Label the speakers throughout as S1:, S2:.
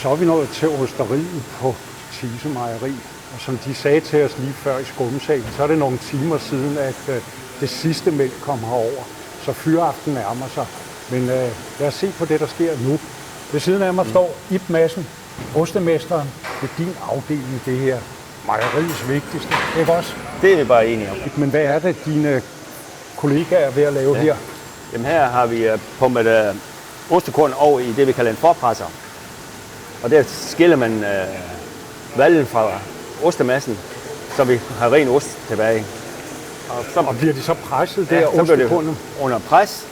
S1: Så er vi nået til osteriet på Thise Mejeri. Og som de sagde til os lige før i skumsalen, så er det nogle timer siden, at det sidste mælk kom herover. Så fyraften nærmer sig. Men lad os se på det, der sker nu. Ved siden af mig står Ib Madsen, ostemesteren. Det er din afdeling, det her. Mejeriets vigtigste, ikke også?
S2: Det er vi bare enige om.
S1: Men hvad er det, dine kollegaer er ved at lave her?
S2: Jamen her har vi pumpet ostekorn over i det, vi kalder en forpresser. Og der skiller man valgen fra ostemassen, så vi har ren ost tilbage.
S1: Og bliver de så presset der, ostekornet?
S2: Under pres,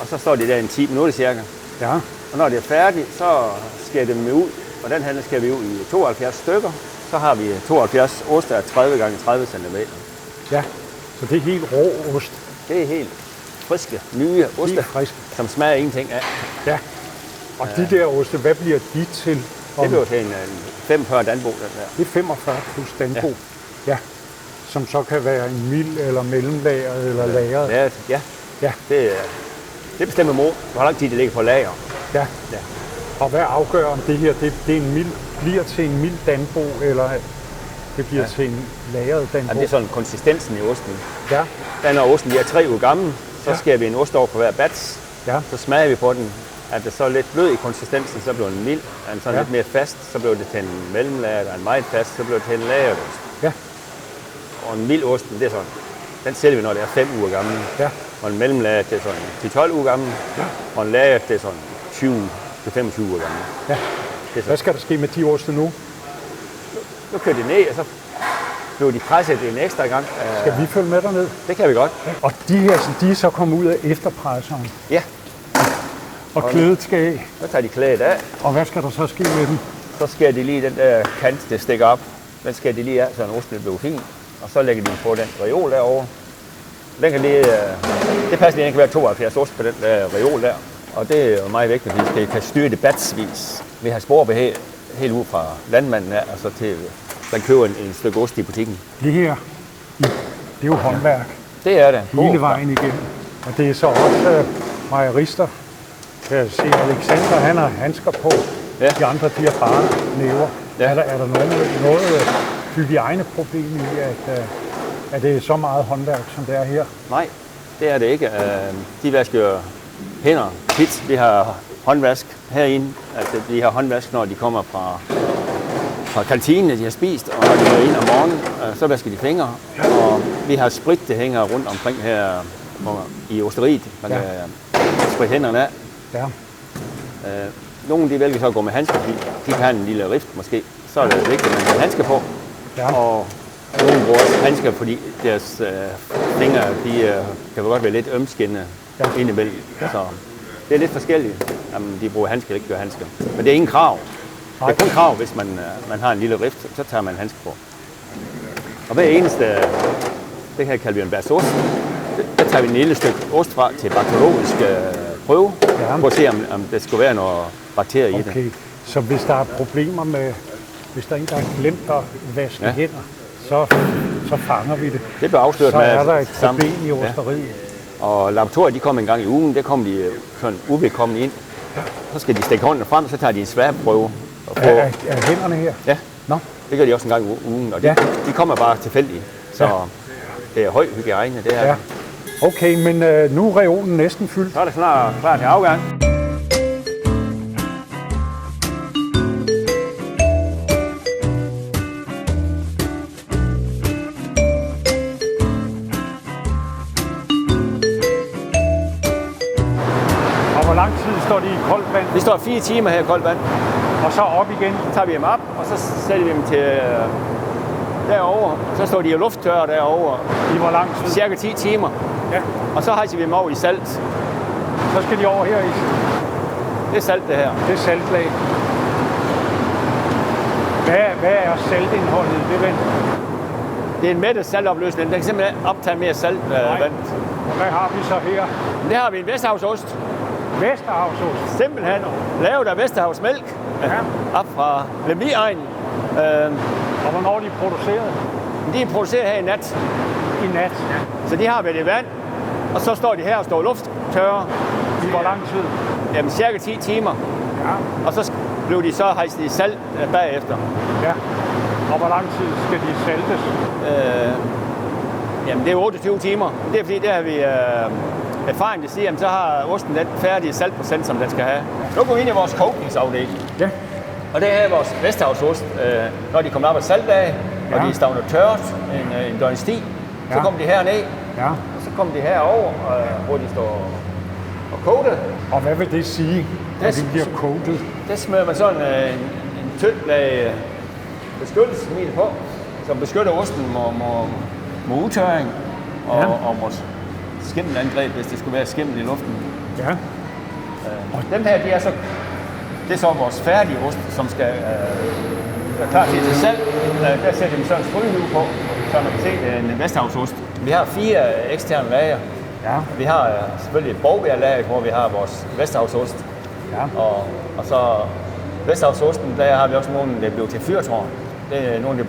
S2: og så står de der en 10 minutter cirka.
S1: Ja.
S2: Og når det er færdigt, så skærer det dem ud, og den her skærer vi ud i 72 stykker. Så har vi 72 oster af 30 gange 30 cm.
S1: Ja, så det er helt rå ost.
S2: Det er helt friske, nye oster, som smager ingenting af.
S1: Ja, og de der oste, hvad bliver de til?
S2: Det bliver til en 45 Danbo, den der.
S1: Det er 45 plus Danbo, ja. Som så kan være en mild eller mellemlagret eller lagret.
S2: Ja. Det bestemmer mor, hvor lang tid det ligger på lager.
S1: Ja. Og hvad afgør om det her, det er en mild, bliver til en mild Danbo, eller det bliver til en lagret Danbo?
S2: Ja, det er sådan konsistensen i osten.
S1: Ja.
S2: Da når osten bliver 3 uger gammel, så skærer vi en ost over på hver bats.
S1: Ja.
S2: Så smager vi på den. At det så er lidt blød i konsistensen, så bliver den mild. Er den sådan lidt mere fast, så bliver det til en mellemlager, og en meget fast, så bliver det til en lagret ost.
S1: Ja.
S2: Og en mild ost, det er sådan, den sælger vi, når det er 5 uger gammel.
S1: Ja.
S2: Og en mellemlager, det er sådan 10-12 uger gammel. Ja. Og en lager, det er sådan 20-25 uger gammel.
S1: Ja. Hvad skal der ske med de oste nu?
S2: Nu kører de ned, og så bliver de presset en ekstra gang.
S1: Skal vi følge med derned?
S2: Det kan vi godt.
S1: Og de her, de er så kommet ud af efterpresseren?
S2: Ja.
S1: Og klædet skal af?
S2: Så tager de klædet af.
S1: Og hvad skal der så ske med dem?
S2: Så skærer de lige den der kant, der stikker op. Den skærer de lige af, så osten bliver fin. Og så lægger de på den reol derovre. Den kan lige, det passer lige, den kan være 72 ost på den der reol der. Og det er jo meget vigtigt, at vi kan styre det batsvis. Vi har sporbehæg helt ud fra landmanden her, og så til den køber en stykke ost i butikken.
S1: Det her, det er jo håndværk.
S2: Det er det.
S1: Hele vejen igennem. Og det er så også mejerister. Kan jeg se, Alexander, han har handsker på. Ja. De andre, de har bare næver. Ja. Er der noget hygiejneproblem i, at det er så meget håndværk, som det er her?
S2: Nej, det er det ikke. De vasker hænder tit. Vi har håndvask herinde. Altså, de har håndvask, når de kommer fra kantinen, de har spist, og når de går ind om morgenen, så vasker de fingre. Og vi har sprit, der hænger rundt omkring her i osteriet. Man kan spritte hænderne af.
S1: Ja.
S2: Nogle de vælger så at gå med handsker, fordi de kan have en lille rift måske. Så er det vigtigt, at man har handsker på. Ja. Og nogle bruger også handsker, fordi deres fingre kan godt være lidt ømskinnende indimellem. Ja. Så det er lidt forskelligt, om de bruger handsker eller ikke gør handsker. Men det er ingen krav. Det er kun krav, hvis man har en lille rift, så tager man handsker på. Og hver eneste, det her kalder vi en bærs ost, der tager vi en lille stykke ost fra til bakteriologisk prøve, for at se, om der skulle være noget bakterier i det.
S1: Så hvis der er problemer med, hvis der er en, der har glemt at vaske hænder, så fanger vi det.
S2: Det bliver afsløret
S1: så
S2: med
S1: er der et problem i osteriet.
S2: Ja. Og laboratoriet, de kommer en gang i ugen, der kommer de sådan uvedkommende ind. Så skal de stikke hånden frem, så tager de en sværprøve.
S1: Er hænderne her?
S2: Ja, det gør de også en gang i ugen, og de kommer bare tilfældigt. Så det er høj hygiejne, det her. Ja.
S1: Okay, men nu er reolen næsten fyldt.
S2: Så er det snart klar til afgang.
S1: Og hvor lang tid står de i koldt vand?
S2: Vi står 4 timer her i koldt vand.
S1: Og så op igen?
S2: Så tager vi dem op, og så sætter vi dem til derovre. Så står de og lufttørrer derovre.
S1: I hvor lang tid?
S2: Cirka 10 timer.
S1: Ja.
S2: Og så hejser vi dem over i salt.
S1: Så skal de over her i?
S2: Det er salt, det her.
S1: Det er saltlag. Hvad er saltindholdet i det vand?
S2: Det er en mættet saltopløsning. Den kan simpelthen optage mere salt vand.
S1: Og hvad har vi så her?
S2: Det har vi en Vesterhavsost.
S1: Vesterhavsost?
S2: Simpelthen lavet af Vesterhavsmælk. Op fra Lemvig-egnen.
S1: Og hvornår er de produceret?
S2: De er produceret her i nat.
S1: I nat?
S2: Så de har været i vand. Og så står de her og står lufttørre.
S1: I hvor lang tid?
S2: Jamen cirka 10 timer.
S1: Ja.
S2: Og så blev de så hejst i salt bagefter.
S1: Ja. Og hvor lang tid skal de saltes?
S2: Jamen det er 28 timer. Det er fordi, der har vi erfaring, der siger, at så har osten den færdige saltprocent, som den skal have. Nu går vi ind i vores kogningsafdeling.
S1: Ja.
S2: Og det her er vores Vesterhavsost. Når de kommer op af saltdage, og de stavner tørt en døgns tid, så kommer de herned, og så kommer de herover, hvor de står og koger det.
S1: Og hvad vil det sige, at de bliver koget?
S2: Der smører man sådan en tynd lag beskyttelsesmiddel på, som beskytter osten mod udtørring og mod skimmelangreb, hvis det skulle være skimmel i luften.
S1: Ja.
S2: Og dem her, det er så vores færdige ost, som skal være klar til salg. Der sætter vi sådan en stryghjul på, så man kan se, det er en Vesterhavsost. Vi har 4 eksterne lager.
S1: Ja.
S2: Vi har selvfølgelig et Borgbjerg-lager, hvor vi har vores Vesterhavsost.
S1: Ja.
S2: Og så Vesterhavsosten, der har vi også nogle, der bliver til fyrtårn. Det er nogle, der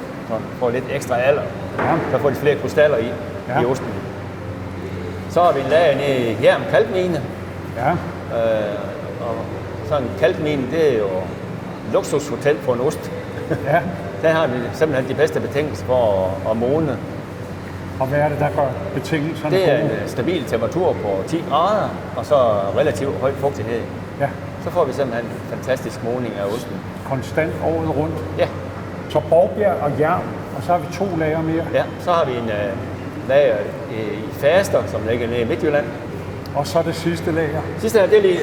S2: får lidt ekstra alder.
S1: Ja.
S2: Der får de flere krystaller i osten. Så har vi en lager nede i Hjerm Kalkmine.
S1: Ja.
S2: Og sådan en kalkmine, det er jo et luksushotel for en ost.
S1: Ja.
S2: Der har vi simpelthen de bedste betingelser for at modne.
S1: Og hvad er det, der gør betingelserne?
S2: Det er en stabil temperatur på 10 grader, og så relativt høj fugtighed.
S1: Ja.
S2: Så får vi simpelthen en fantastisk modning af osten.
S1: Konstant året rundt.
S2: Ja.
S1: Så Borgbjerg og Hjerm, og så har vi 2 lager mere.
S2: Ja, så har vi en lager i Faster, som ligger nede i Midtjylland.
S1: Og så det sidste lager.
S2: Sidste her, det er lige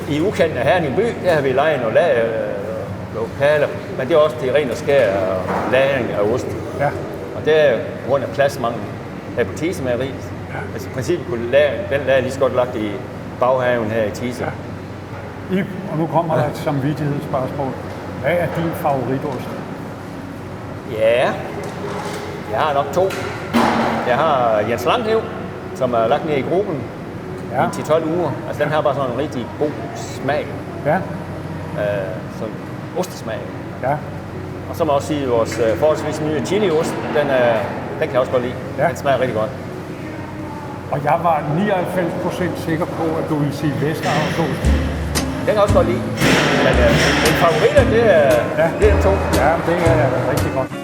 S2: i ukendt af Herning by. Der har vi lejet nogle lager lokaler, men det er også det rent og skær lagring af ost.
S1: Ja.
S2: Og det er på grund af pladsmangel her på Tisemageri. Ja. Altså i princippet kunne den lager lige så godt lagt i baghaven her i Tise.
S1: Ja. Ib, og nu kommer der et samvittighedsspørgsmål. Hvad er din favoritost?
S2: Ja, jeg har nok 2. Jeg har Jens Langhev, som er lagt ned i gruppen i 10-12 uger. Altså den har bare sådan en rigtig god smag.
S1: Ja.
S2: Sådan ostesmag.
S1: Ja.
S2: Og så må jeg også sige, at vores forholdsvis nye chiliost, den kan jeg også godt lide.
S1: Ja.
S2: Den smager rigtig godt.
S1: Og jeg var 99% sikker på, at du ville sige Vesterhavsost.
S2: Den kan jeg også godt lide. Men min favoritter, det er dem 2.
S1: Ja, det er rigtig godt.